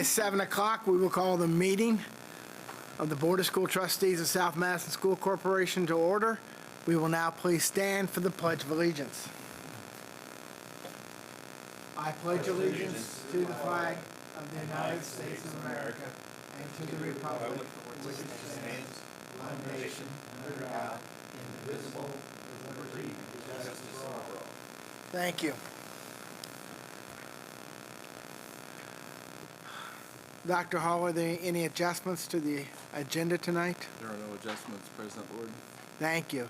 It's 7 o'clock. We will call the meeting of the Board of School Trustees of South Madison School Corporation to order. We will now please stand for the Pledge of Allegiance. I pledge allegiance to the flag of the United States of America and to the republic for which it stands, one nation, under God, indivisible, with liberty and justice for all. Thank you. Dr. Hall, are there any adjustments to the agenda tonight? There are no adjustments, President Lord. Thank you.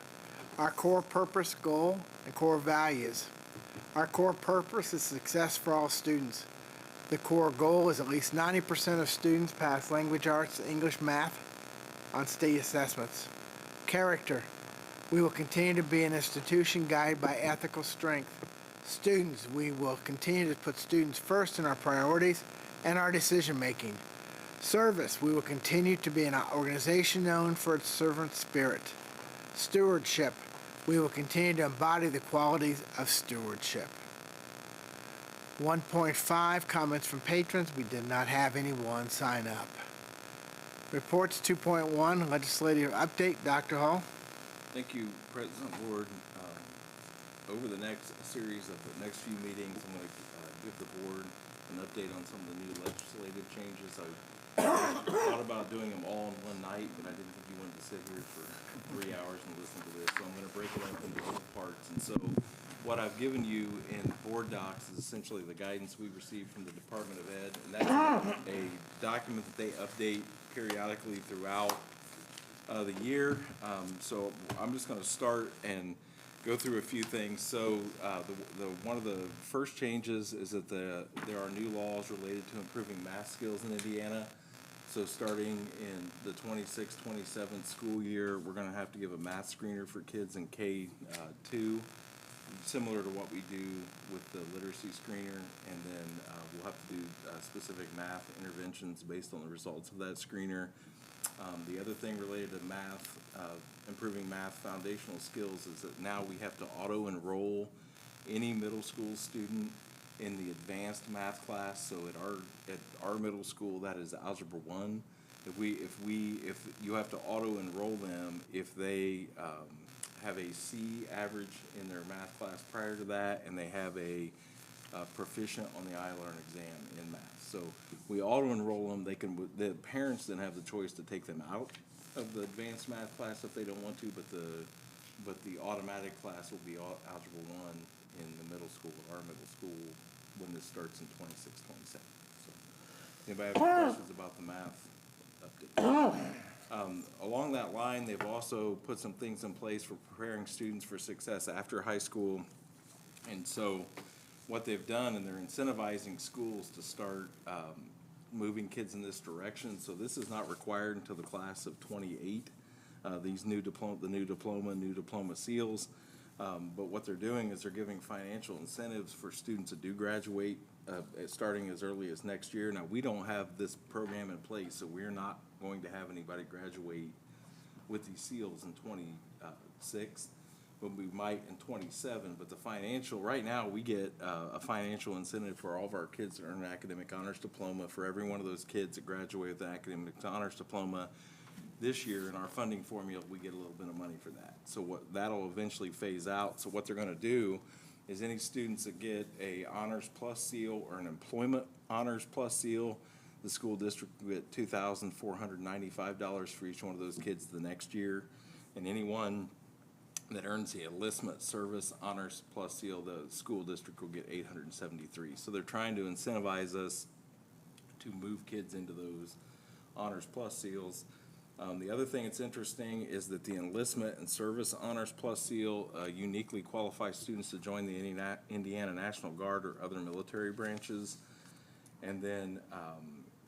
Our core purpose, goal, and core values. Our core purpose is success for all students. The core goal is at least 90% of students pass language arts, English, math on state assessments. Character. We will continue to be an institution guided by ethical strength. Students. We will continue to put students first in our priorities and our decision making. Service. We will continue to be an organization known for its servant spirit. Stewardship. We will continue to embody the qualities of stewardship. 1.5 comments from patrons. We did not have anyone sign up. Reports 2.1 legislative update. Dr. Hall. Thank you, President Lord. Over the next series of the next few meetings, I'm going to give the board an update on some of the new legislative changes. I thought about doing them all in one night, but I didn't think you wanted to sit here for 3 hours and listen to this, so I'm going to break it up into little parts. And so what I've given you in board docs is essentially the guidance we received from the Department of Ed, and that's a document that they update periodically throughout the year. So I'm just going to start and go through a few things. So one of the first changes is that there are new laws related to improving math skills in Indiana. So starting in the 26-27 school year, we're going to have to give a math screener for kids in K2, similar to what we do with the literacy screener, and then we'll have to do specific math interventions based on the results of that screener. The other thing related to math, improving math foundational skills, is that now we have to auto-enroll any middle school student in the advanced math class. So at our middle school, that is Algebra 1. If you have to auto-enroll them if they have a C average in their math class prior to that, and they have a proficient on the iLearn exam in math. So we auto-enroll them. The parents then have the choice to take them out of the advanced math class if they don't want to, but the automatic class will be Algebra 1 in the middle school, our middle school, when this starts in 26-27. So anybody have any questions about the math update? Along that line, they've also put some things in place for preparing students for success after high school. And so what they've done, and they're incentivizing schools to start moving kids in this direction. So this is not required until the class of 28, these new diploma seals. But what they're doing is they're giving financial incentives for students that do graduate starting as early as next year. Now, we don't have this program in place, so we're not going to have anybody graduate with these seals in 26, but we might in 27. But the financial, right now we get a financial incentive for all of our kids that earn an academic honors diploma. For every one of those kids that graduate with an academic honors diploma this year, in our funding formula, we get a little bit of money for that. So that'll eventually phase out. So what they're going to do is any students that get a Honors Plus seal or an Employment Honors Plus seal, the school district will get $2,495 for each one of those kids the next year. And anyone that earns the Enlistment Service Honors Plus seal, the school district will get $873. So they're trying to incentivize us to move kids into those Honors Plus seals. The other thing that's interesting is that the Enlistment and Service Honors Plus seal uniquely qualifies students to join the Indiana National Guard or other military branches. And then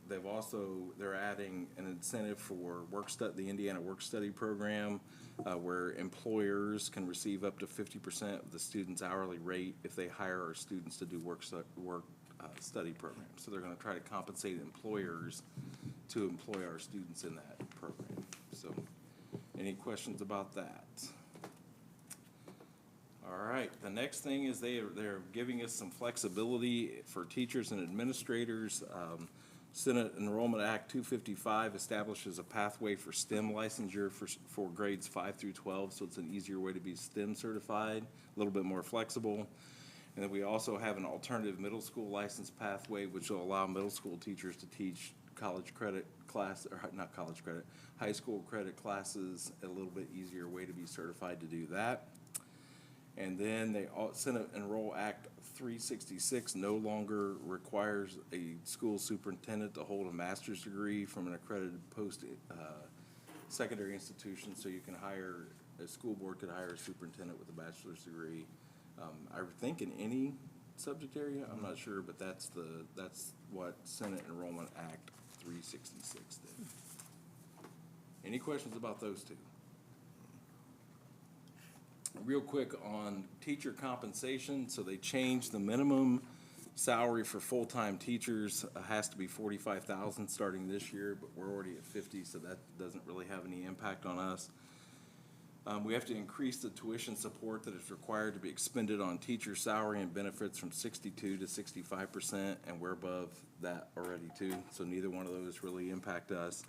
they're adding an incentive for the Indiana Work Study Program, where employers can receive up to 50% of the student's hourly rate if they hire our students to do work study programs. So they're going to try to compensate employers to employ our students in that program. So any questions about that? All right, the next thing is they're giving us some flexibility for teachers and administrators Senate Enrollment Act 255 establishes a pathway for STEM licensure for grades 5 through 12, so it's an easier way to be STEM certified, a little bit more flexible. And then we also have an alternative middle school license pathway, which will allow middle school teachers to teach college credit class, or not college credit, high school credit classes, a little bit easier way to be certified to do that. And then Senate Enroll Act 366 no longer requires a school superintendent to hold a master's degree from an accredited secondary institution, so you can hire, a school board could hire a superintendent with a bachelor's degree. I think in any subject area, I'm not sure, but that's what Senate Enrollment Act 366 did. Any questions about those two? Real quick on teacher compensation, so they changed the minimum salary for full-time teachers, has to be $45,000 starting this year, but we're already at 50, so that doesn't really have any impact on us. We have to increase the tuition support that is required to be expended on teacher salary and benefits from 62 to 65%, and we're above that already too, so neither one of those really impact us.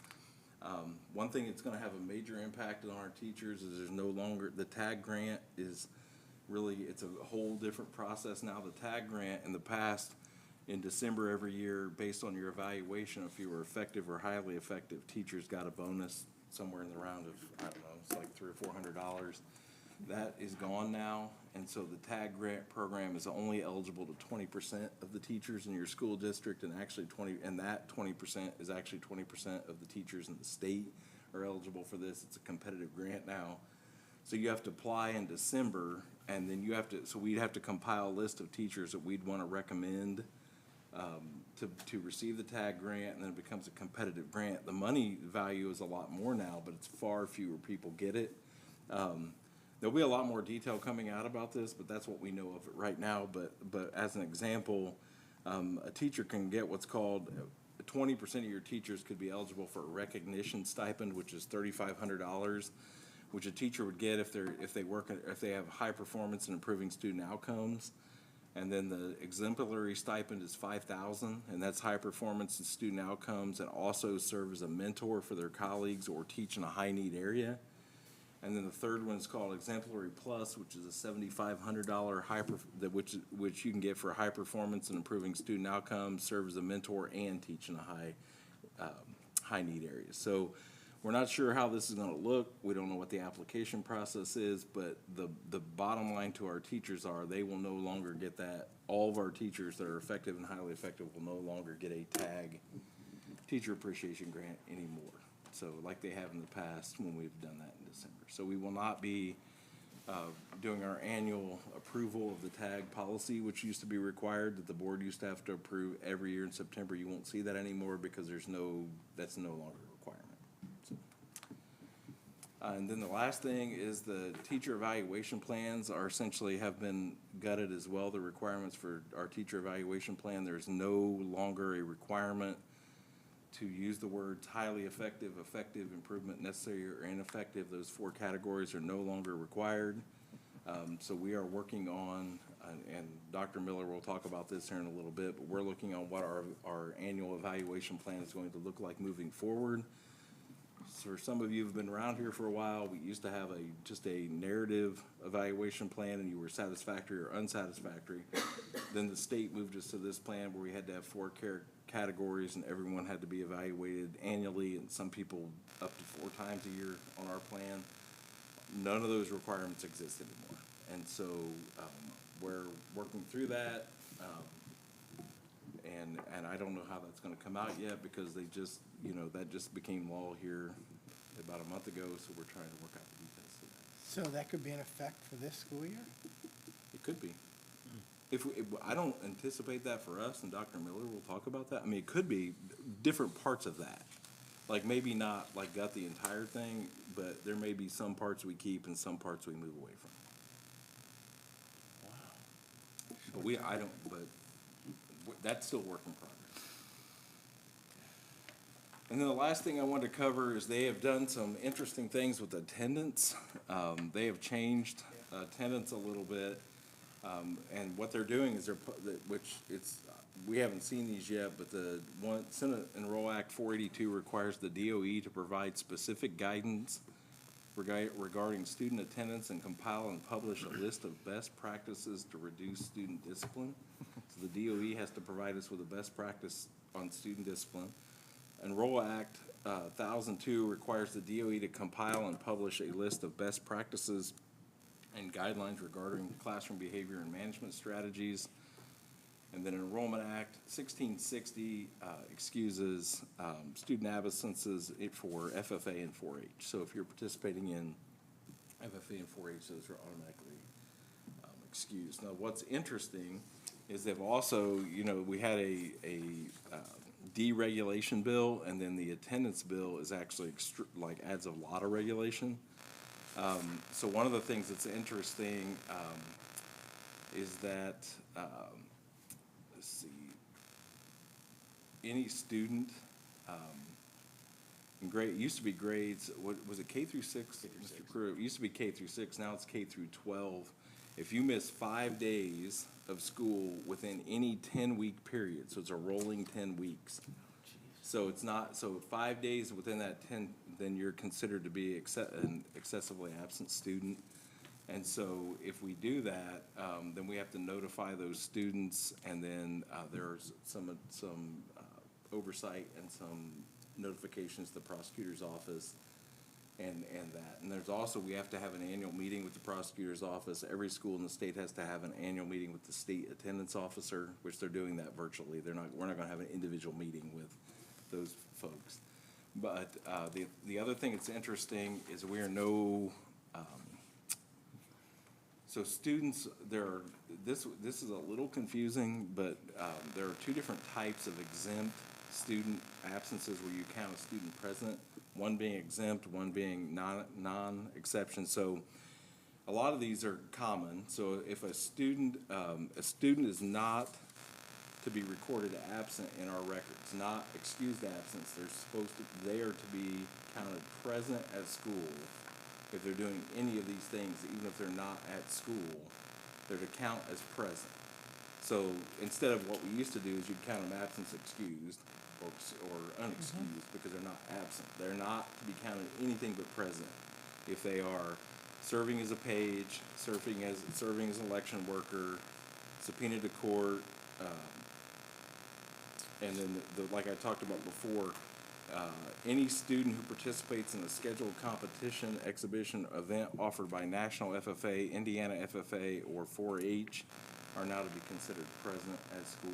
One thing that's gonna have a major impact on our teachers is there's no longer, the TAG grant is really, it's a whole different process now. The TAG grant in the past, in December every year, based on your evaluation, if you were effective or highly effective, teachers got a bonus somewhere in the round of, I don't know, it's like $300 or $400. That is gone now, and so the TAG grant program is only eligible to 20% of the teachers in your school district, and actually 20% is actually 20% of the teachers in the state are eligible for this. It's a competitive grant now. So you have to apply in December, and then we'd have to compile a list of teachers that we'd want to recommend to receive the TAG grant, and then it becomes a competitive grant. The money value is a lot more now, but it's far fewer people get it. There'll be a lot more detail coming out about this, but that's what we know of it right now. But as an example, a teacher can get what's called 20% of your teachers could be eligible for a recognition stipend, which is $3,500, which a teacher would get if they have high performance in improving student outcomes. And then the exemplary stipend is $5,000, and that's high performance in student outcomes, and also serve as a mentor for their colleagues or teach in a high need area. And then the third one is called Exemplary Plus, which is a $7,500 which you can get for high performance and improving student outcomes, serve as a mentor, and teach in a high need area. So we're not sure how this is going to look. We don't know what the application process is, but the bottom line to our teachers are they will no longer get that. All of our teachers that are effective and highly effective will no longer get a TAG, Teacher Appreciation Grant, anymore. So like they have in the past when we've done that in December. So we will not be doing our annual approval of the TAG policy, which used to be required, that the board used to have to approve every year in September. You won't see that anymore because that's no longer a requirement. So, and then the last thing is the teacher evaluation plans are essentially have been gutted as well. The requirements for our teacher evaluation plan, there's no longer a requirement to use the words highly effective, effective, improvement, necessary, or ineffective. Those four categories are no longer required. So we are working on, and Dr. Miller will talk about this here in a little bit, but we're looking on what our annual evaluation plan is going to look like moving forward. So for some of you who've been around here for a while, we used to have just a narrative evaluation plan, and you were satisfactory or unsatisfactory. Then the state moved us to this plan where we had to have four categories, and everyone had to be evaluated annually, and some people up to 4 times a year on our plan. None of those requirements exist anymore, and so we're working through that, and I don't know how that's going to come out yet because they just, that just became law here about a month ago, so we're trying to work out the details of that. So that could be in effect for this school year? It could be. If I don't anticipate that for us, and Dr. Miller will talk about that. I mean, it could be different parts of that. Like maybe not like got the entire thing, but there may be some parts we keep and some parts we move away from. Wow. But that's still work in progress. And then the last thing I wanted to cover is they have done some interesting things with attendance. They have changed attendance a little bit. And what they're doing is we haven't seen these yet, but the Senate Enroll Act 482 requires the DOE to provide specific guidance regarding student attendance and compile and publish a list of best practices to reduce student discipline. So the DOE has to provide us with a best practice on student discipline. Enroll Act 1002 requires the DOE to compile and publish a list of best practices and guidelines regarding classroom behavior and management strategies. And then Enrollment Act 1660 excuses student absences for FFA and 4-H. So if you're participating in FFA and 4-H, those are automatically excused. Now, what's interesting is they've also, we had a deregulation bill, and then the attendance bill is actually adds a lot of regulation. So one of the things that's interesting is that let's see, any student in grade, it used to be grades, what was it, K through 6? Mr. Crew, it used to be K through 6, now it's K through 12. If you miss 5 days of school within any 10-week period, so it's a rolling 10 weeks. So it's not, so 5 days within that 10, then you're considered to be an excessively absent student. And so if we do that, then we have to notify those students, and then there's some oversight and some notifications to the prosecutor's office and that. And there's also, we have to have an annual meeting with the prosecutor's office. Every school in the state has to have an annual meeting with the state attendance officer, which they're doing that virtually. We're not gonna have an individual meeting with those folks. But the other thing that's interesting is we are so students, this is a little confusing, but there are 2 different types of exempt student absences where you count a student present, one being exempt, one being non-exception. So a lot of these are common. So if a student is not to be recorded absent in our records, not excused absence, they are to be counted present at school. If they're doing any of these things, even if they're not at school, they're to count as present. So instead of what we used to do is you'd count them absence excused or unexcused because they're not absent. They're not to be counted anything but present. If they are serving as a page, serving as an election worker, subpoenaed to court, and then like I talked about before, any student who participates in a scheduled competition, exhibition, event offered by National FFA, Indiana FFA, or 4-H are now to be considered present at school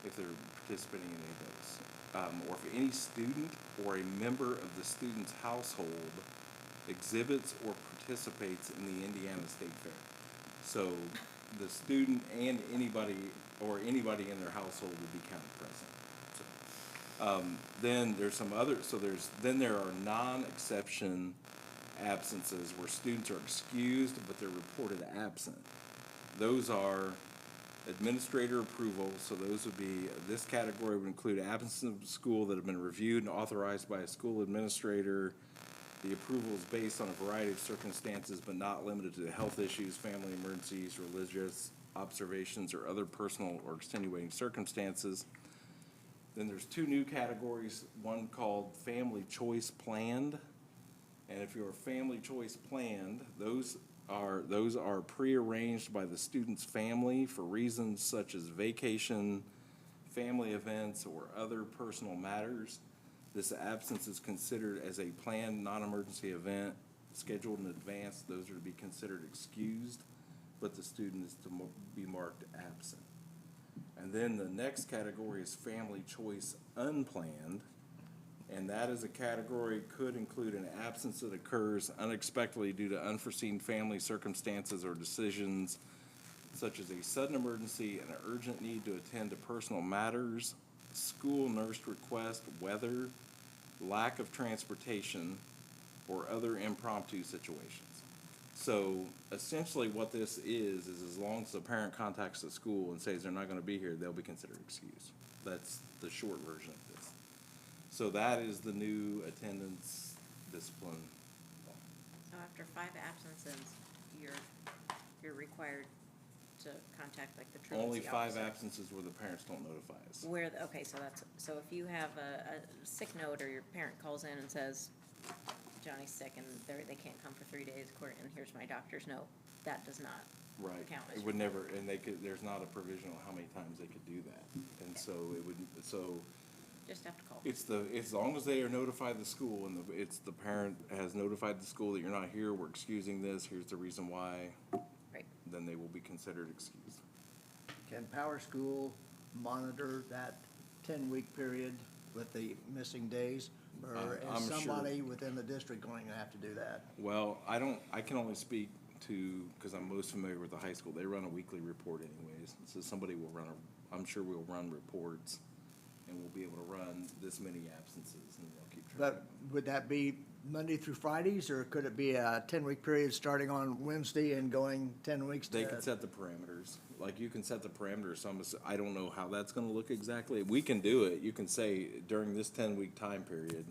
if they're participating in any of those. Or if any student or a member of the student's household exhibits or participates in the Indiana State Fair. So the student and anybody in their household would be counted present. Then there's some other, then there are non-exception absences where students are excused, but they're reported absent. Those are administrator approval, so those would be, this category would include absences of school that have been reviewed and authorized by a school administrator. The approval is based on a variety of circumstances, but not limited to health issues, family emergencies, religious observations, or other personal or extenuating circumstances. Then there's 2 new categories, one called family choice planned. And if you're family choice planned, those are prearranged by the student's family for reasons such as vacation, family events, or other personal matters. This absence is considered as a planned non-emergency event scheduled in advance. Those are to be considered excused, but the student is to be marked absent. And then the next category is family choice unplanned, and that is a category could include an absence that occurs unexpectedly due to unforeseen family circumstances or decisions, such as a sudden emergency, an urgent need to attend to personal matters, school nurse request, weather, lack of transportation, or other impromptu situations. So essentially what this is as long as the parent contacts the school and says they're not going to be here, they'll be considered excused. That's the short version of this. So that is the new attendance discipline. So after 5 absences, you're required to to contact like the truancy Only 5 officer. absences where the parents don't notify us. Okay, so if you have a sick note or your parent calls in and says, Johnny's sick and they can't come for 3 days, and here's my doctor's note, that does not Right. count as It would never, and there's not a provision on how many times they could do that. And so it would, just have to call. as long as they are notified the school and it's the parent has notified the school that you're not here, we're excusing this, here's the reason why, Right. then they will be considered excused. Can Power School monitor that 10-week period with the missing days? Or I'm is sure- somebody within the district going to have to do that? Well, I can only speak to, because I'm most familiar with the high school, they run a weekly report anyways. So somebody will I'm sure we'll run reports and we'll be able to run this many absences and they'll keep track. But would that be Monday through Fridays, or could it be a 10-week period starting on Wednesday and going 10 weeks to? They can set the parameters, like you can set the parameters, I don't know how that's gonna look exactly. We can do it, you can say during this 10-week time period,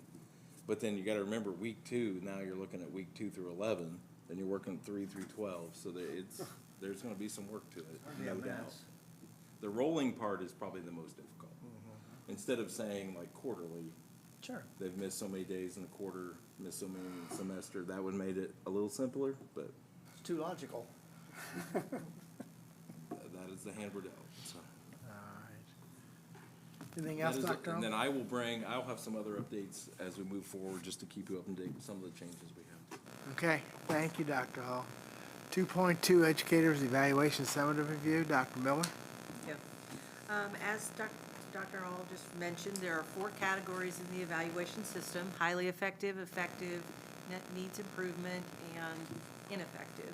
but then you gotta remember week 2, now you're looking at week 2 through 11, then you're working 3 through 12, so there's gonna be some work to it, Yeah, no doubt. mess. The rolling part is probably the most difficult. Instead of saying like quarterly, Sure. they've missed so many days in a quarter, missed so many in a semester, that would made it a little simpler, but It's too logical. that is the hand we're dealt, so. Anything That else, is it. Dr. And then Earl? I'll have some other updates as we move forward, just to keep you up to date with some of the changes we have. Okay, thank you, Dr. Hall. 2.2 Educators Evaluation Summative Review, Dr. Miller. Yep. As Dr. Hall just mentioned, there are 4 categories in the evaluation system: highly effective, effective, net needs improvement, and ineffective.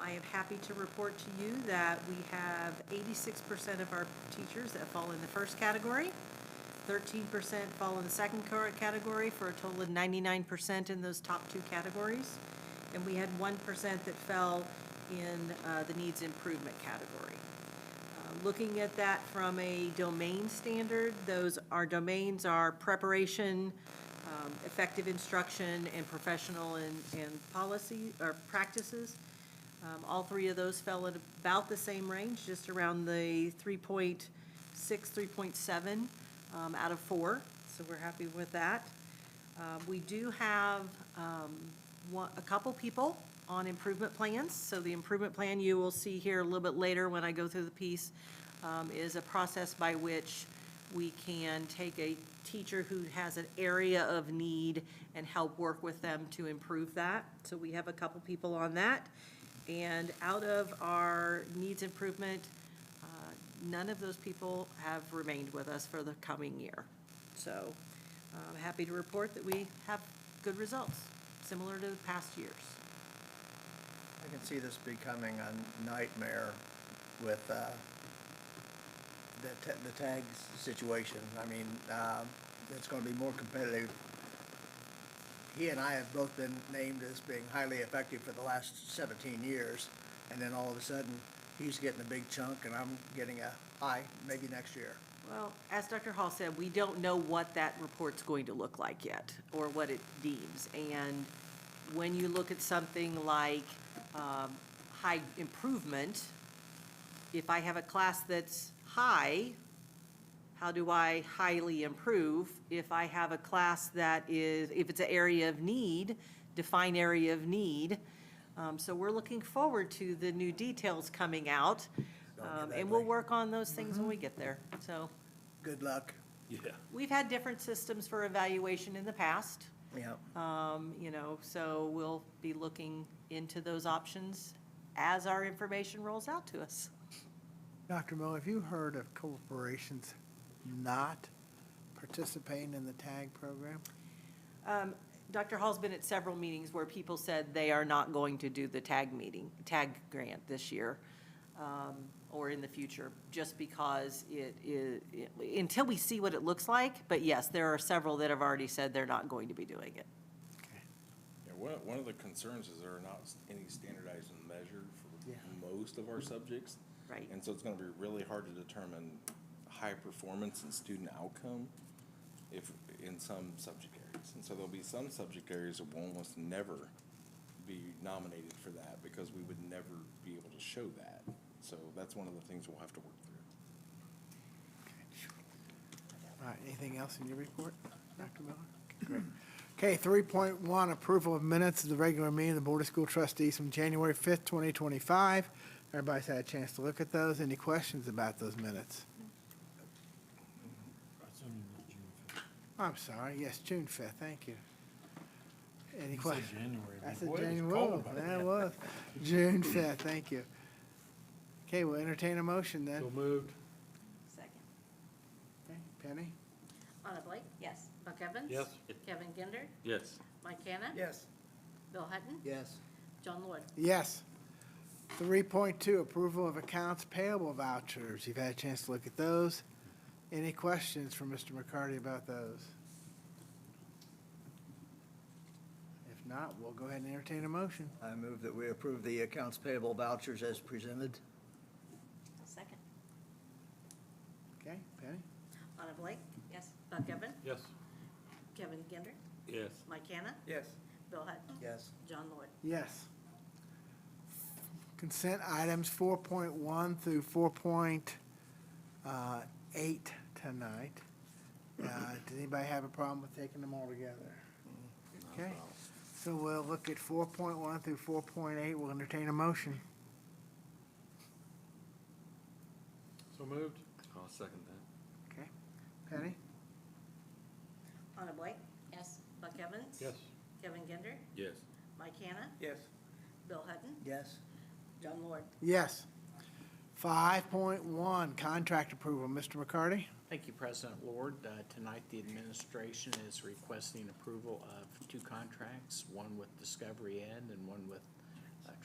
I am happy to report to you that we have 86% of our teachers that fall in the first category, 13% fall in the second category, for a total of 99% in those top 2 categories. And we had 1% that fell in the needs improvement category. Looking at that from a domain standard, our domains are preparation, effective instruction, and professional and policy or practices. All 3 of those fell at about the same range, just around the 3.6, 3.7 out of 4. So we're happy with that. We do have a couple people on improvement plans. So the improvement plan you will see here a little bit later when I go through the piece is a process by which we can take a teacher who has an area of need and help work with them to improve that. So we have a couple people on that. And out of our needs improvement, none of those people have remained with us for the coming year. So I'm happy to report that we have good results, similar to past years. I can see this becoming a nightmare with the tags situation. I mean, it's going to be more competitive. He and I have both been named as being highly effective for the last 17 years, and then all of a sudden, he's getting a big chunk and I'm getting a high, maybe next year. Well, as Dr. Hall said, we don't know what that report's going to look like yet, or what it deems. And when you look at something like high improvement, if I have a class that's high, how do I highly improve? If I have a class that is, if it's an area of need, define area of need. So we're looking forward to the new details coming out. And we'll work on those things when we get there. So Good luck. Yeah. we've had different systems for evaluation in the past. Yeah. So we'll be looking into those options as our information rolls out to us. Dr. Miller, have you heard of corporations not participating in the TAG program? Dr. Hall's been at several meetings where people said they are not going to do the TAG grant this year, or in the future, just because until we see what it looks like. But yes, there are several that have already said they're not going to be doing it. Okay. Yeah, one of the concerns is there are not any standardized measure for most of our subjects. Right. And so it's gonna be really hard to determine high performance and student outcome if, in some subject areas. And so there'll be some subject areas that will almost never be nominated for that because we would never be able to show that. So that's one of the things we'll have to work through. All right, anything else in your report, Dr. Miller? Great. Okay, 3.1, approval of minutes of the regular meeting of the Board of School Trustees from January 5th, 2025. Everybody's had a chance to look at those. Any questions about those minutes? I'm sorry, yes, June 5th, thank you. Any You said questions? January. I Boy, said it was January, cold back that then. was, June 5th, thank you. Okay, we'll entertain a motion then. So moved. Second. Okay, Penny? Anna Blake? Yes. Buck Evans? Yes. Kevin Ginder? Yes. Mike Canna? Yes. Bill Hutton? Yes. John Lloyd? Yes. 3.2, approval of accounts payable vouchers. You've had a chance to look at those. Any questions from Mr. McCarty about those? If not, we'll go ahead and entertain a motion. I move that we approve the accounts payable vouchers as presented. Second. Okay, Penny? Anna Blake? Yes. Buck Evans? Yes. Kevin Ginder? Yes. Mike Canna? Yes. Bill Hutton? Yes. John Lloyd? Yes. Consent items 4.1 through 4.8 tonight. Does anybody have a problem with taking them all together? Okay, so we'll look at 4.1 through 4.8. We'll entertain a motion. So moved. I'll second that. Okay, Penny? Anna Blake? Yes. Buck Evans? Yes. Kevin Ginder? Yes. Mike Canna? Yes. Bill Hutton? Yes. John Lloyd? Yes. 5.1, contract approval. Mr. McCarty? Thank you, President Lord. Tonight, the administration is requesting approval of two contracts, one with Discovery Ed and one with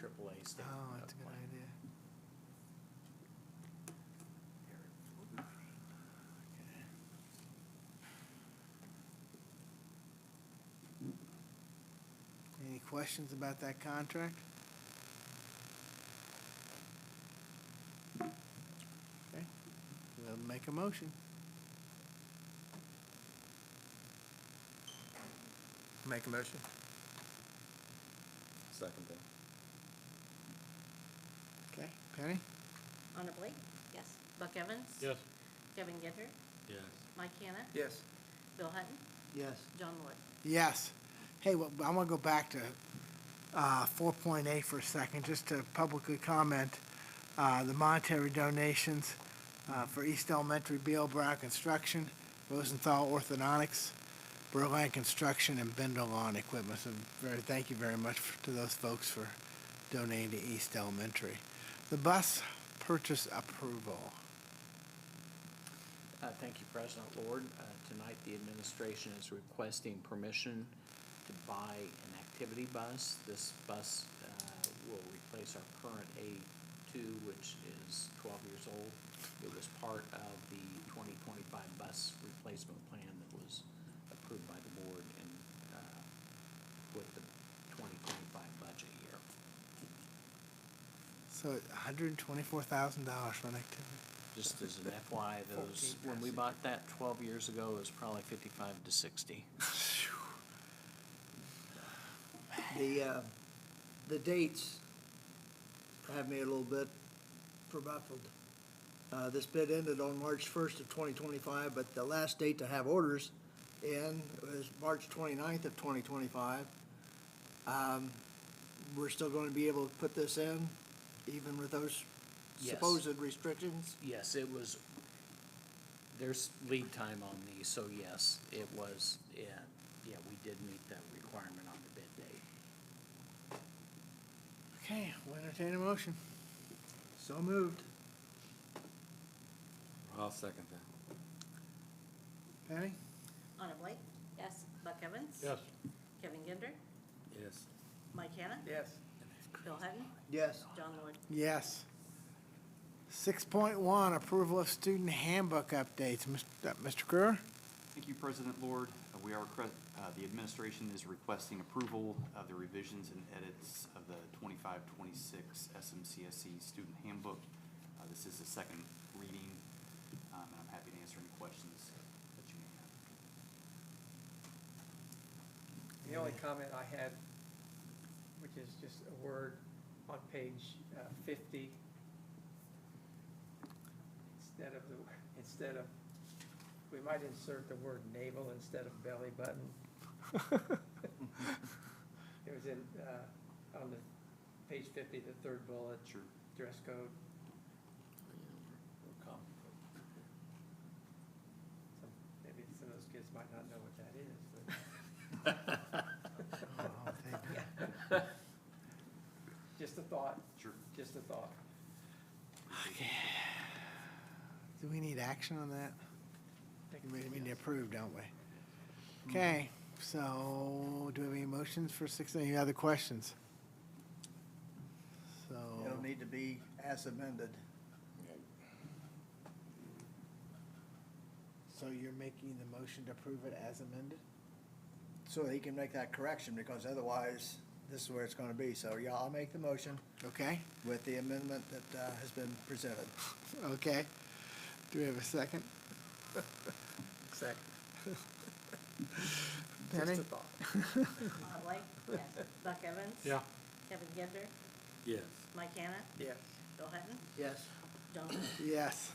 AAA State. Oh, that's a good idea. Any questions about that contract? Okay, we'll make a motion. Make a motion. Second that. Okay, Penny? Anna Blake? Yes. Buck Evans? Yes. Kevin Ginder? Yes. Mike Canna? Yes. Bill Hutton? Yes. John Lloyd? Yes. Hey, well, I want to go back to 4.8 for a second, just to publicly comment. The monetary donations for East Elementary, B.L. Brown Construction, Rosenthal Orthodontics, Berlin Construction, and Bendel Lawn Equipment. So thank you very much to those folks for donating to East Elementary. The bus purchase approval. Thank you, President Lord. Tonight, the administration is requesting permission to buy an activity bus. This bus will replace our current A2, which is 12 years old. It was part of the 2025 bus replacement plan that was approved by the board in, with the 2025 budget year. So $124,000 for an activity. Just as an FYI, those, when we bought that 12 years ago, it was probably 55 to 60. The dates have me a little bit befuddled. This bid ended on March 1st of 2025, but the last date to have orders in was March 29th of 2025. We're still going to be able to put this in, even with those Yes. supposed restrictions? Yes, it was, there's lead time on these, so yes, it was, yeah, we did meet that requirement on the bid date. Okay, we'll entertain a motion. So moved. I'll second that. Penny? Anna Blake? Yes. Buck Evans? Yes. Kevin Ginder? Yes. Mike Canna? Yes. Bill Hutton? Yes. John Lloyd? Yes. 6.1, approval of student handbook updates. Mr. Kerr? Thank you, President Lord. The administration is requesting approval of the revisions and edits of the 25-26 SMCSC student handbook. This is the second reading, and I'm happy to answer any questions that you may have. The only comment I had, which is just a word on page 50, we might insert the word navel instead of belly button. It was in, on the page 50, the third bullet. Sure. Dress code. Maybe some of those kids might not know what that is, but Oh, just a thought, Sure. just a thought. do we need action on that? We need to approve, don't we? Okay, so do we have any motions for 6? Any other questions? So, It'll need to be as amended. so you're making the motion to approve it as amended? So he can make that correction, because otherwise, this is where it's gonna be. So, yeah, I'll make the motion Okay, with the amendment that has been presented. okay. Do we have a second? Second. Penny? Just a thought. Anna Blake? Yes. Buck Evans? Yeah. Kevin Gender? Yes. Mike Hannah? Yes. Bill Hutton? Yes. John Moore? Yes.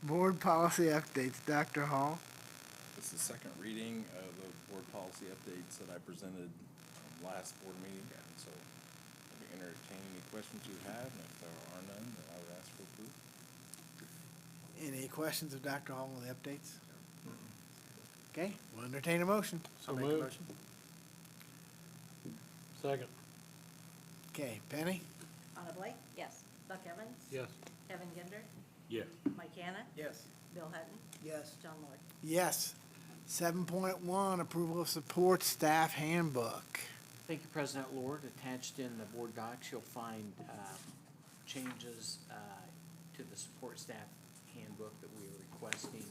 Board policy updates, Dr. Hall. This is the second reading of the board policy updates that I presented last board meeting. And so I can entertain any questions you have, and if there are none, then I would ask for approval. Any questions of Dr. Hall on the updates? Okay, we'll entertain a motion. So I'll make a moved. motion. Second. Okay, Penny? Anna Blake? Yes. Buck Evans? Yes. Kevin Gender? Yes. Mike Hannah? Yes. Bill Hutton? Yes. John Moore? Yes. 7.1, approval of support staff handbook. Thank you, President Lord. Attached in the board docs, you'll find changes to the support staff handbook that we are requesting,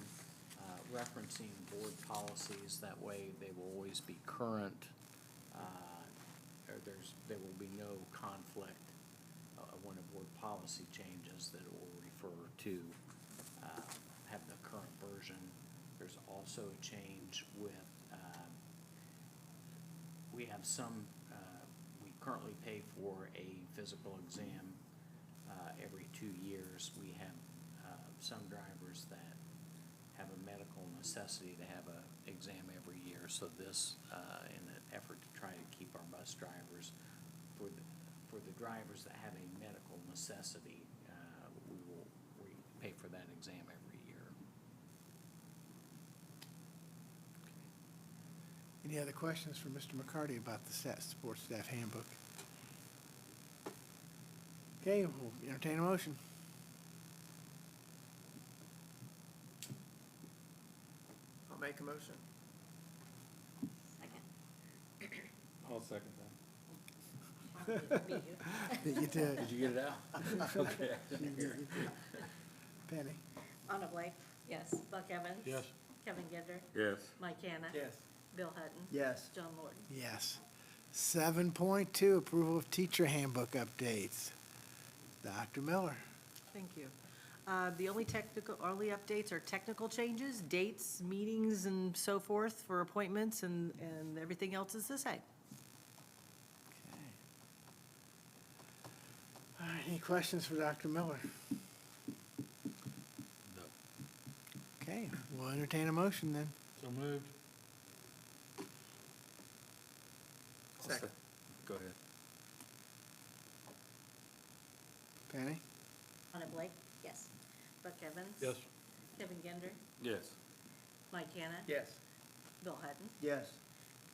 referencing board policies. That way, they will always be current, or there will be no conflict when a board policy changes, that it will refer to have the current version. There's also a change with we have some, we currently pay for a physical exam every 2 years. We have some drivers that have a medical necessity to have an exam every year. So this, in an effort to try to keep our bus drivers, for the drivers that have a medical necessity, we pay for that exam every year. Any other questions for Mr. McCarty about the support staff handbook? Okay, we'll entertain a motion. I'll make a motion. Second. I'll second Me, you. You did. Did you get it out? Okay. Penny? Anna Blake? Yes. Buck Evans? Yes. Kevin Gender? Yes. Mike Hannah? Yes. Bill Hutton? Yes. John Morton? Yes. 7.2, approval of teacher handbook updates. Dr. Miller? Thank you. The only updates are technical changes, dates, meetings, and so forth for appointments, and everything else is the same. Okay. All right, any questions for Dr. Miller? No. Okay, we'll entertain a motion then. So moved. Second. Go ahead. Penny? Anna Blake? Yes. Buck Evans? Yes. Kevin Gender? Yes. Mike Hannah? Yes. Bill Hutton? Yes.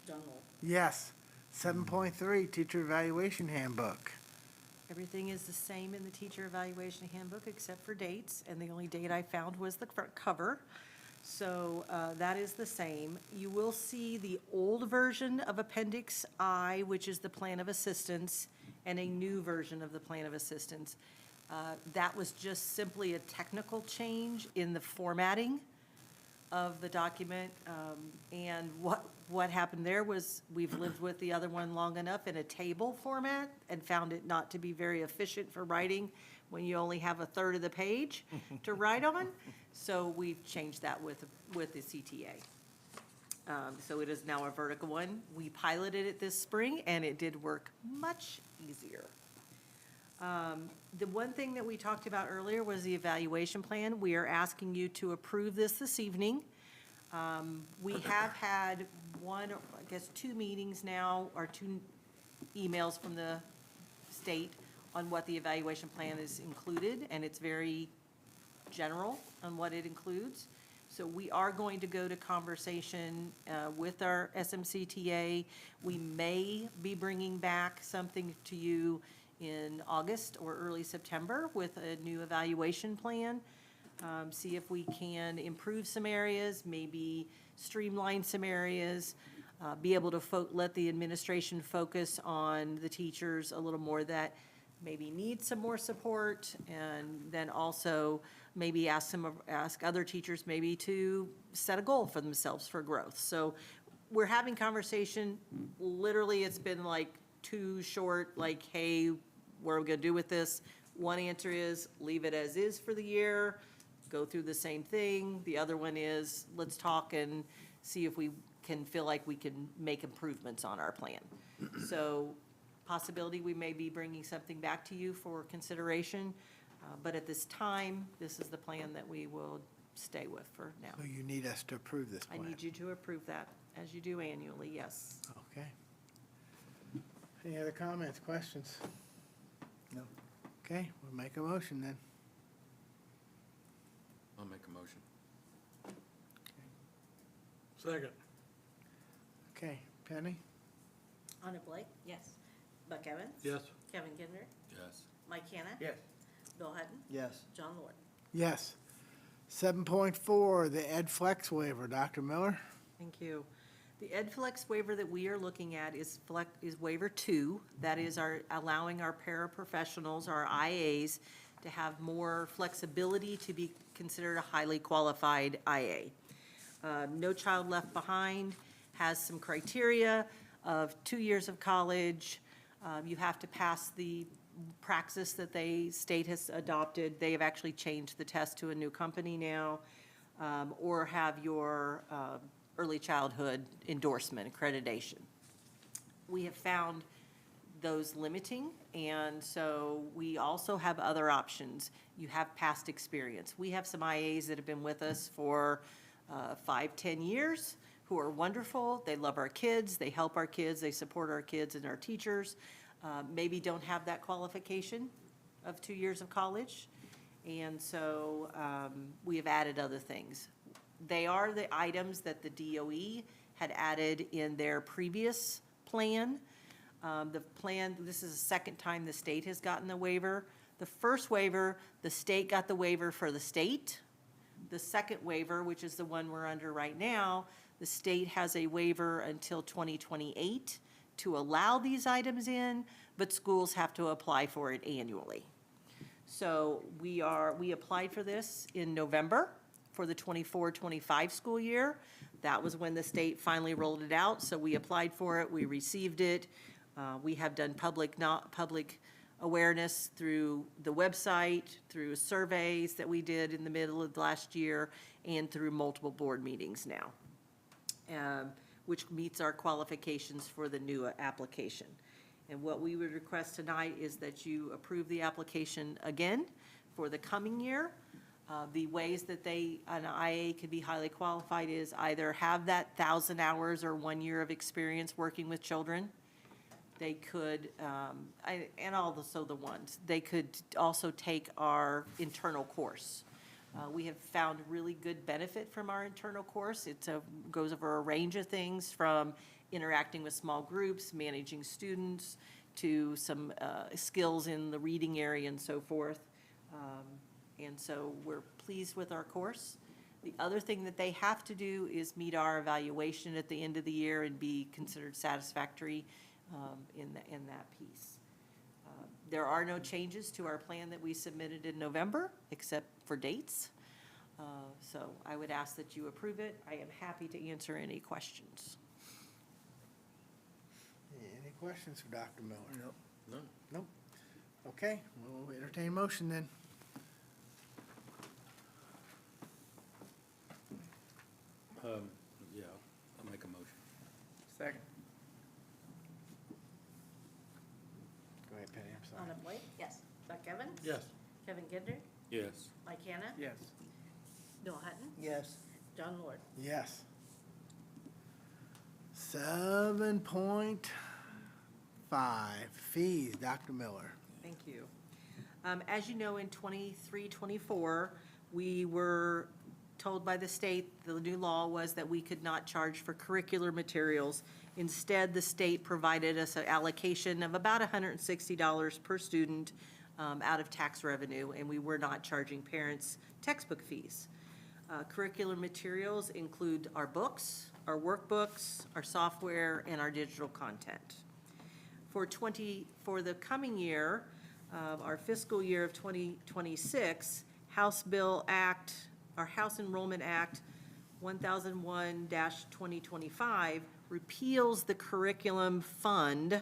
John Morton? Yes. 7.3, teacher evaluation handbook. Everything is the same in the teacher evaluation handbook except for dates, and the only date I found was the front cover. So that is the same. You will see the old version of Appendix I, which is the plan of assistance, and a new version of the plan of assistance. That was just simply a technical change in the formatting of the document. And what happened there was, we've lived with the other one long enough in a table format and found it not to be very efficient for writing when you only have a third of the page to write on. So we've changed that with the CTA. So it is now a vertical one. We piloted it this spring, and it did work much easier. The one thing that we talked about earlier was the evaluation plan. We are asking you to approve this evening. We have had one, I guess, 2 meetings now, or 2 emails from the state on what the evaluation plan is included, and it's very general on what it includes. So we are going to go to conversation with our SMCTA. We may be bringing back something to you in August or early September with a new evaluation plan. See if we can improve some areas, maybe streamline some areas, be able to let the administration focus on the teachers a little more that maybe need some more support, and then also maybe ask other teachers maybe to set a goal for themselves for growth. So we're having conversation. Literally, it's been like 2 short, like, hey, what are we gonna do with this? One answer is leave it as is for the year, go through the same thing. The other one is let's talk and see if we can feel like we can make improvements on our plan. So possibility we may be bringing something back to you for consideration, but at this time, this is the plan that we will stay with for now. So you need us to approve this I plan? need you to approve that, as you do annually, yes. Okay. Any other comments, questions? No. Okay, we'll make a motion then. I'll make a motion. Second. Okay, Penny? Anna Blake? Yes. Buck Evans? Yes. Kevin Kinder? Yes. Mike Hannah? Yes. Bill Hutton? Yes. John Lord? Yes. 7.4, the Ed Flex waiver. Dr. Miller? Thank you. The Ed Flex waiver that we are looking at is waiver 2. That is allowing our paraprofessionals, our IAs, to have more flexibility to be considered a highly qualified IA. No Child Left Behind has some criteria of 2 years of college. You have to pass the praxis that state has adopted. They have actually changed the test to a new company now, or have your early childhood endorsement accreditation. We have found those limiting, and so we also have other options. You have past experience. We have some IAs that have been with us for 5-10 years who are wonderful. They love our kids, they help our kids, they support our kids and our teachers. Maybe don't have that qualification of 2 years of college, and so we have added other things. They are the items that the DOE had added in their previous plan. The plan, this is the second time the state has gotten the waiver. The first waiver, the state got the waiver for the state. The second waiver, which is the one we're under right now, the state has a waiver until 2028 to allow these items in, but schools have to apply for it annually. So we applied for this in November for the 24-25 school year. That was when the state finally rolled it out, so we applied for it, we received it. We have done public awareness through the website, through surveys that we did in the middle of last year, and through multiple board meetings now, which meets our qualifications for the new application. And what we would request tonight is that you approve the application again for the coming year. The ways that an IA could be highly qualified is either have that 1,000 hours or 1 year of experience working with children. They could, and also the ones, they could also take our internal course. We have found really good benefit from our internal course. It goes over a range of things from interacting with small groups, managing students, to some skills in the reading area and so forth. And so we're pleased with our course. The other thing that they have to do is meet our evaluation at the end of the year and be considered satisfactory in that piece. There are no changes to our plan that we submitted in November, except for dates. So I would ask that you approve it. I am happy to answer any questions. Any questions for Dr. Miller? Nope. No. Nope. Okay, we'll entertain motion then. Yeah, I'll make a motion. Second. Go ahead, Penny, I'm sorry. Anna Blake? Yes. Yes. Kevin Gidner, Yes. Mike Hannah, Yes. Bill Hutton, Yes. John Lord. Yes. 7.5, fees, Dr. Miller. Thank you. As you know, in 23-24, we were told by the state, the new law was that we could not charge for curricular materials. Instead, the state provided us an allocation of about $160 per student out of tax revenue, and we were not charging parents textbook fees. Curricular materials include our books, our workbooks, our software, and our digital content. For the coming year, our fiscal year of 2026, House Enrollment Act 1001-2025 repeals the curriculum fund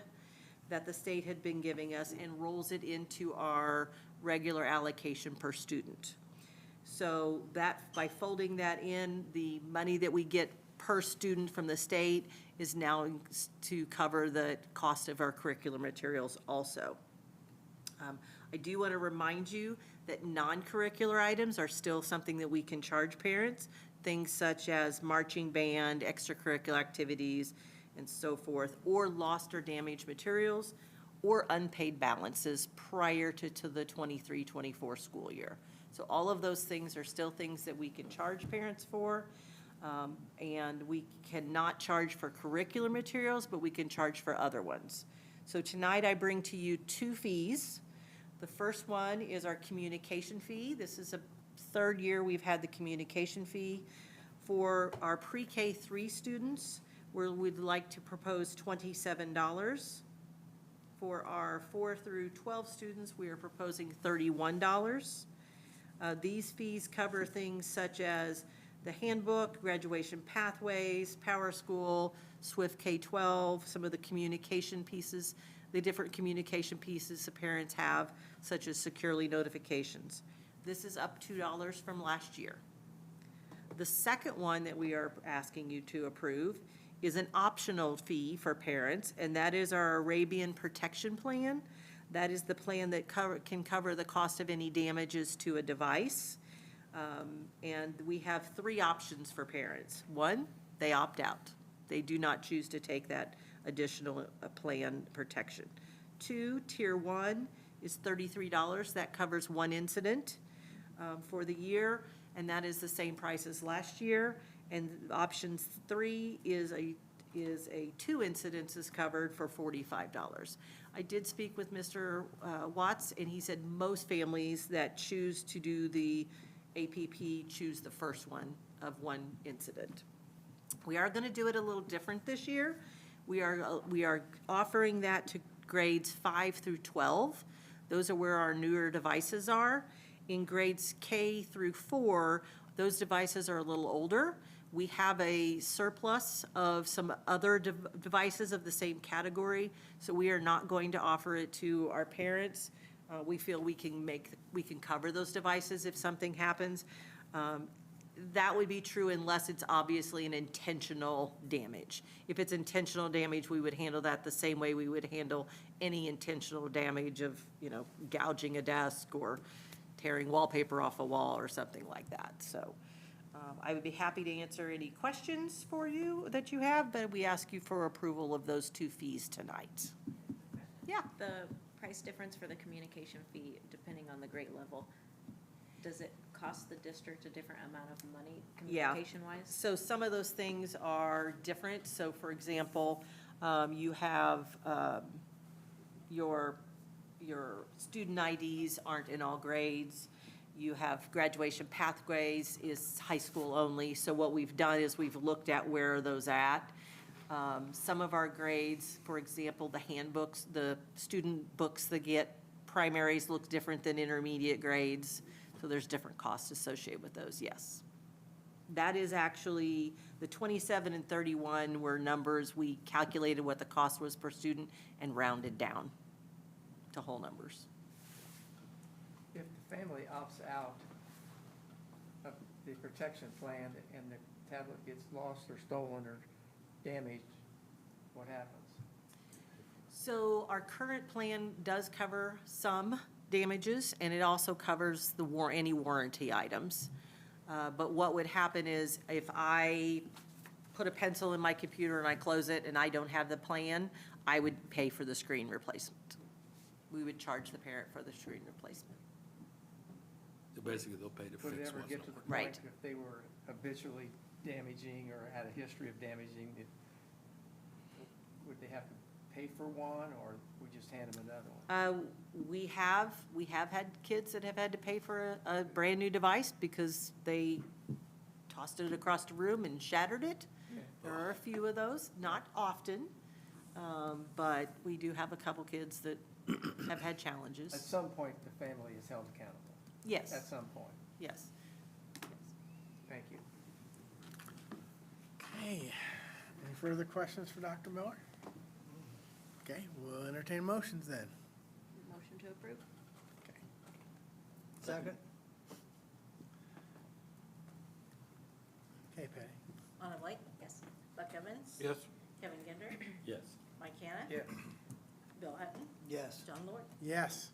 that the state had been giving us and rolls it into our regular allocation per student. So that, by folding that in, the money that we get per student from the state is now to cover the cost of our curricular materials also. I do want to remind you that non-curricular items are still something that we can charge parents, things such as marching band, extracurricular activities, and so forth, or lost or damaged materials, or unpaid balances prior to the 23-24 school year. So all of those things are still things that we can charge parents for, and we cannot charge for curricular materials, but we can charge for other ones. So tonight I bring to you two fees. The first one is our communication fee. This is a third year we've had the communication fee. For our pre-K 3 students, we'd like to propose $27. For our 4 through 12 students, we are proposing $31. These fees cover things such as the handbook, graduation pathways, Power School, Swift K-12, some of the communication pieces, the different communication pieces the parents have, such as securely notifications. This is up $2 from last year. The second one that we are asking you to approve is an optional fee for parents, and that is our Arabian Protection Plan. That is the plan that can cover the cost of any damages to a device. And we have three options for parents. One, they opt out. They do not choose to take that additional plan protection. Two, tier 1 is $33. That covers one incident for the year, and that is the same price as last year. And option 3 is a 2 incidences covered for $45. I did speak with Mr. Watts, and he said most families that choose to do the APP choose the first one of one incident. We are going to do it a little different this year. We are offering that to grades 5 through 12. Those are where our newer devices are. In grades K through 4, those devices are a little older. We have a surplus of some other devices of the same category, so we are not going to offer it to our parents. We feel we can cover those devices if something happens. That would be true unless it's obviously an intentional damage. If it's intentional damage, we would handle that the same way we would handle any intentional damage of, gouging a desk or tearing wallpaper off a wall or something like that. So I would be happy to answer any questions for you that you have, but we ask you for approval of those two fees tonight. Yeah. The price difference for the communication fee, depending on the grade level, does it cost the district a different amount of money communication-wise? So some of those things are different. So for example, you have your student IDs aren't in all grades. You have graduation pathways is high school only. So what we've done is we've looked at where are those at. Some of our grades, for example, the handbooks, the student books that get primaries look different than intermediate grades. So there's different costs associated with those, yes. That is actually, the 27 and 31 were numbers. We calculated what the cost was per student and rounded down to whole numbers. If the family opts out of the protection plan and the tablet gets lost or stolen or damaged, what happens? So our current plan does cover some damages, and it also covers any warranty items. But what would happen is if I put a pencil in my computer and I close it and I don't have the plan, I would pay for the screen replacement. We would charge the parent for the screen replacement. So basically, they'll pay to Would it fix ever what's get to not the working. Right. point if they were habitually damaging or had a history of damaging, would they have to pay for one, or we just hand them another one? We have had kids that have had to pay for a brand-new device because they tossed it across the room and shattered it. Yeah. There are a few of those, not often, but we do have a couple kids that have had At challenges. some point, the family is held accountable. Yes, At some point. yes. Thank you. Okay, any further questions for Dr. Miller? Okay, we'll entertain motions then. Motion to approve? Second? Okay, Patty? Anna Blake? Yes. Buck Evans? Yes. Kevin Gender? Yes. Mike Hannah? Yes. Bill Hutton? Yes. John Lord? Yes.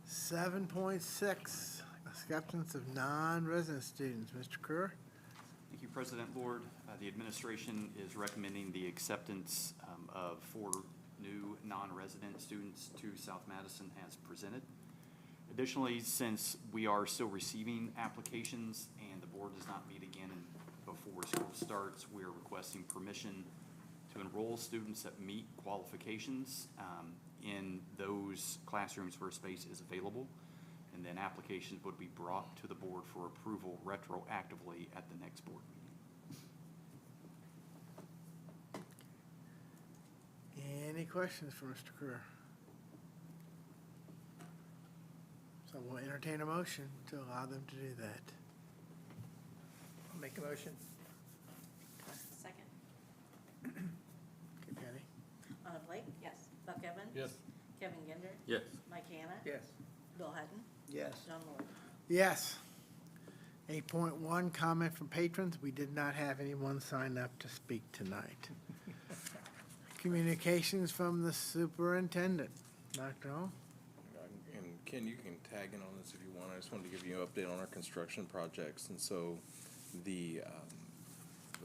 7.6, acceptance of non-resident students. Mr. Kerr? Thank you, President Lord. The administration is recommending the acceptance of 4 new non-resident students to South Madison as presented. Additionally, since we are still receiving applications and the board does not meet again before school starts, we are requesting permission to enroll students that meet qualifications in those classrooms where space is available. And then applications would be brought to the board for approval retroactively at the next board meeting. Any questions for Mr. Kerr? So we'll entertain a motion to allow them to do that. I'll make a motion. Second. Okay, Patty? Anna Blake? Yes. Buck Evans? Yes. Kevin Gender? Yes. Mike Hannah? Yes. Bill Hutton? Yes. John Lord? Yes. 8.1, comment from patrons. We did not have anyone sign up to speak tonight. Communications from the superintendent. Dr. Hall? And Ken, you can tag in on this if you want. I just wanted to give you an update on our construction projects. And so the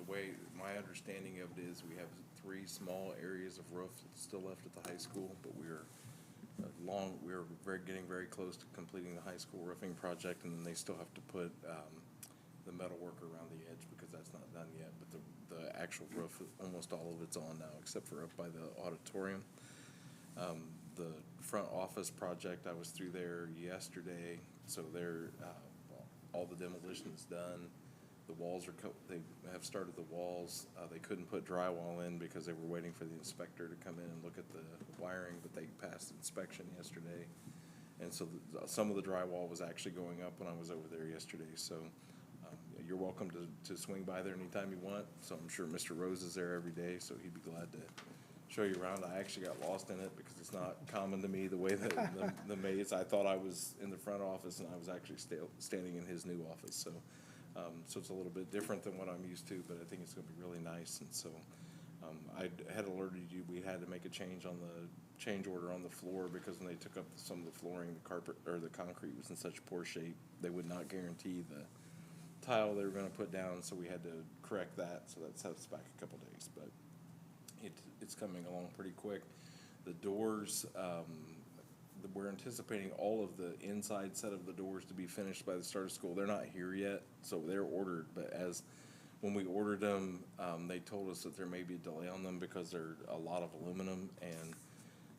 way, my understanding of it is we have 3 small areas of roof still left at the high school, but we're getting very close to completing the high school roofing project, and then they still have to put the metal work around the edge because that's not done yet. But the actual roof, almost all of it's on now, except for up by the auditorium. The front office project, I was through there yesterday, so they're all the demolition is done. The walls are they have started the walls. They couldn't put drywall in because they were waiting for the inspector to come in and look at the wiring, but they passed inspection yesterday. And so some of the drywall was actually going up when I was over there yesterday. So you're welcome to swing by there anytime you want. So I'm sure Mr. Rose is there every day, so he'd be glad to show you around. I actually got lost in it because it's not common to me the way that the maze. I thought I was in the front office and I was actually standing in his new office. So it's a little bit different than what I'm used to, but I think it's going to be really nice. And so I had alerted you we had to make a change on the change order on the floor because when they took up some of the flooring, the carpet or the concrete was in such poor shape, they would not guarantee the tile they were going to put down. So we had to correct that. So that set us back a couple days, but it's coming along pretty quick. The doors, we're anticipating all of the inside set of the doors to be finished by the start of school. They're not here yet, so they're ordered, but when we ordered them, they told us that there may be a delay on them because they're a lot of aluminum, and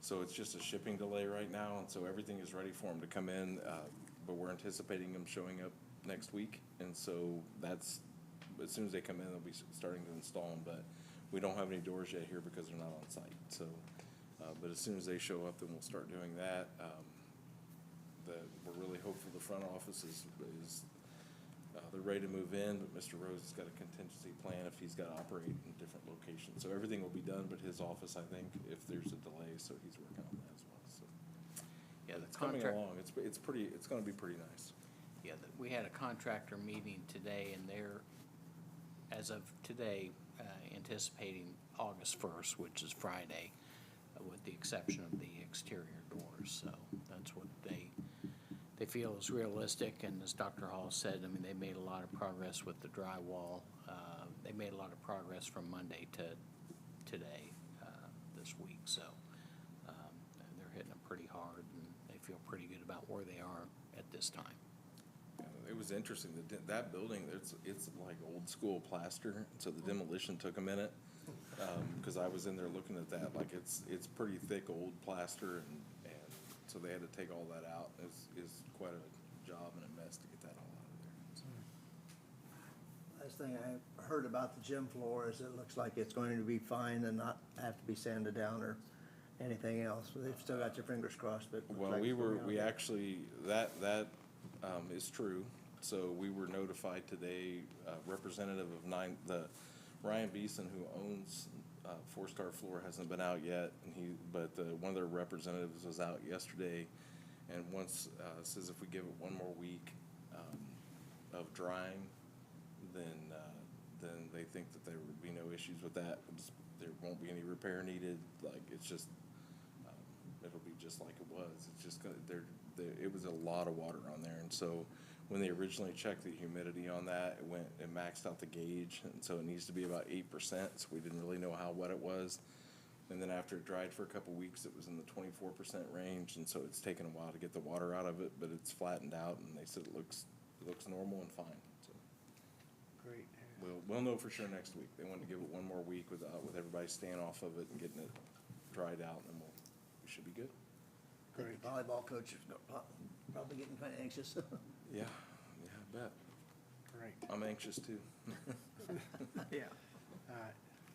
so it's just a shipping delay right now, and so everything is ready for them to come in, but we're anticipating them showing up next week, and so that's, as soon as they come in, they'll be starting to install them, but we don't have any doors yet here because they're not on site, so. But as soon as they show up, then we'll start doing that. We're really hopeful the front office is they're ready to move in, but Mr. Rose has got a contingency plan if he's got to operate in different locations. So everything will be done, but his office, I think, if there's a delay, so he's working on that as well. So Yeah, it's coming along. It's going to be pretty nice. Yeah, we had a contractor meeting today, and they're, as of today, anticipating August 1st, which is Friday, with the exception of the exterior doors. So that's what they feel is realistic. And as Dr. Hall said, I mean, they made a lot of progress with the drywall. They made a lot of progress from Monday to today, this week. So they're hitting it pretty hard, and they feel pretty good about where they are at this time. It was interesting, that building, it's like old school plaster, so the demolition took a minute. Cause I was in there looking at that, like it's pretty thick old plaster, and so they had to take all that out. It's quite a job and a mess to get that all out of there. So. Last thing I heard about the gym floor is it looks like it's going to be fine and not have to be sanded down or anything else. They've still got their fingers crossed, but. Well, we actually, that is true. So we were notified today, representative of Ryan Beeson, who owns Four Star Floor, hasn't been out yet, but one of their representatives was out yesterday, and says if we give it one more week of drying, then they think that there would be no issues with that. There won't be any repair needed. Like, it's just it'll be just like it was. It's just it was a lot of water on there, and so when they originally checked the humidity on that, it maxed out the gauge, and so it needs to be about 8%. So we didn't really know how wet it was. And then after it dried for a couple weeks, it was in the 24% range, and so it's taken a while to get the water out of it, but it's flattened out, and they said it looks normal and fine. So Great. we'll know for sure next week. They wanted to give it one more week with everybody staying off of it and getting it dried out, and then we should be good. Great. The volleyball coach is probably getting kind of anxious. Yeah, I bet. Great. I'm anxious too. Yeah.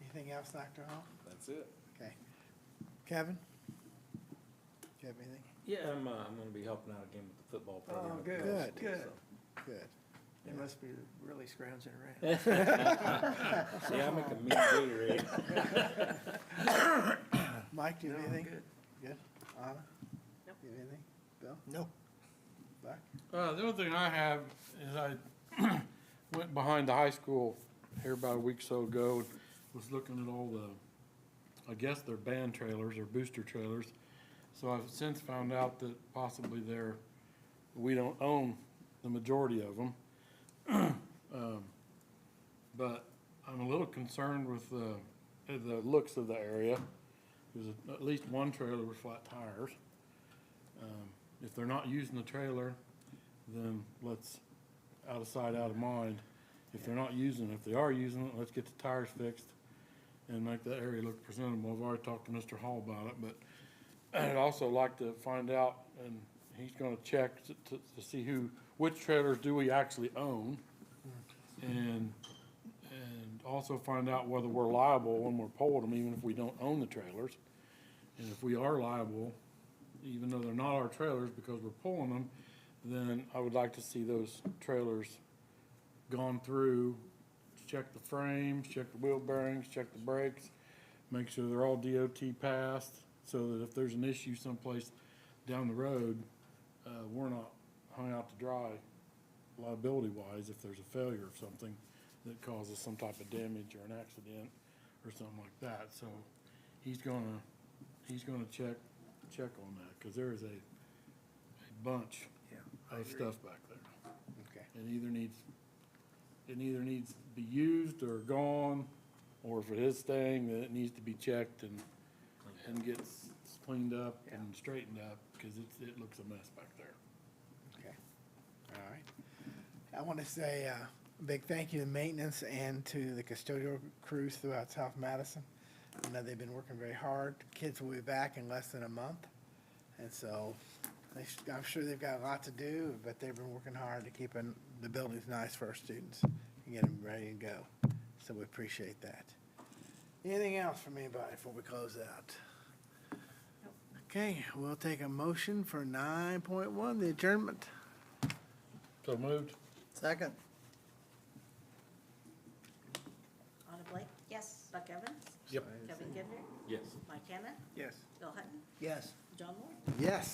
Anything else, Dr. Hall? That's it. Okay. Kevin? Do you have anything? Yeah, I'm gonna be helping out again with the football program. Oh, good, Good. good. Good. They must be really scrounging around. See, I make a mean Gatorade. Mike, do you have No, anything? good. Good. Anna? Nope. You have anything? Bill? No. Buck? The only thing I have is I went behind the high school here about a week or so ago, and was looking at all I guess they're band trailers or booster trailers. So I've since found out that possibly we don't own the majority of them. But I'm a little concerned with the looks of the area. There's at least one trailer with flat tires. If they're not using the trailer, then let's, out of sight, out of mind. If they're not using it, if they are using it, let's get the tires fixed and make that area look presentable. I've already talked to Mr. Hall about it, but I'd also like to find out, and he's gonna check to see which trailers do we actually own, and also find out whether we're liable when we're pulling them, even if we don't own the trailers. And if we are liable, even though they're not our trailers because we're pulling them, then I would like to see those trailers gone through, check the frames, check the wheel bearings, check the brakes, make sure they're all DOT passed, so that if there's an issue someplace down the road, we're not hung out to dry liability-wise if there's a failure of something that causes some type of damage or an accident or something like that. So he's gonna check on that, because there is a bunch of stuff back there. Okay. It either needs to be used or gone, or if it is staying, then it needs to be checked and gets cleaned up and straightened up, because it looks a mess back there. Okay. All right. I want to say a big thank you to maintenance and to the custodial crews throughout South Madison. I know they've been working very hard. Kids will be back in less than a month. And so I'm sure they've got a lot to do, but they've been working hard to keep the buildings nice for our students and get them ready to go. So we appreciate that. Anything else from anybody before we close out? Nope. Okay, we'll take a motion for 9.1, the adjournment. So moved. Second. Anna Blake? Yes. Buck Evans? Yep. Kevin Kidner? Yes. Mike Hanna? Yes. Bill Hutton? Yes. John Moore? Yes.